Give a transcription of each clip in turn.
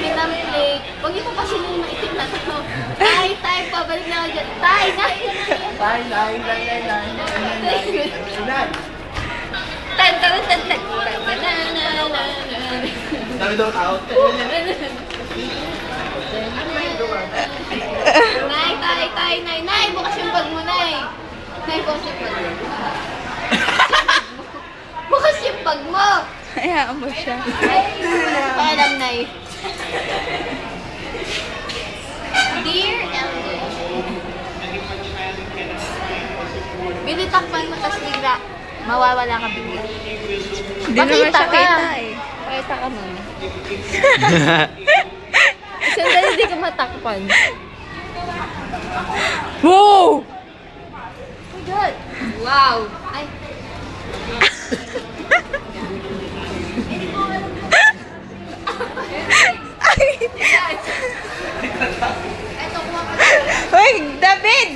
kami ng plate. Huwag niyo po kasi nung maitim na to. Tay, tay, pabalik na ako dyan. Tay, tay. Tay, tay, tay, tay, tay. Tan, tan, tan, tan. Dami daw tao. Nay, tay, tay, nay, nay. Bukas yung bag mo, nay. Nay, bukas yung bag mo. Bukas yung bag mo. Hayaan mo siya. Paalam, nay. Dear Elder, binitakpan mo, tas bigla, mawawala ka bigla. Hindi naman siya Pakita ka. kita eh. Pakita ka, mama. Sandali, hindi ka matakpan. Wow! Oh my God! Wow! Ay. Eto, kuha ka. Hoy, David!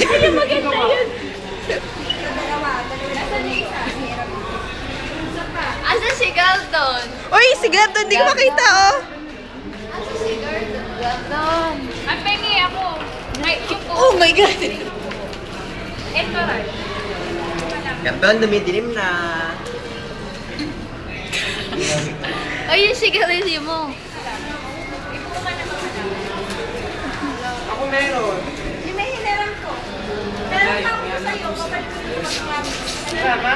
Ay, maganda yun. Asan si Galdon? Uy, si Gato, hindi ko makita oh. Asan si Galdon? Ang pengi ako. Ay, yung po. Oh my God! Ito rin. Gandun, dumidilim na. Ayun si Galdon mo. Ako meron. Yung may hiniram ko. Pero ang tawag ko sa'yo, kapag Tama?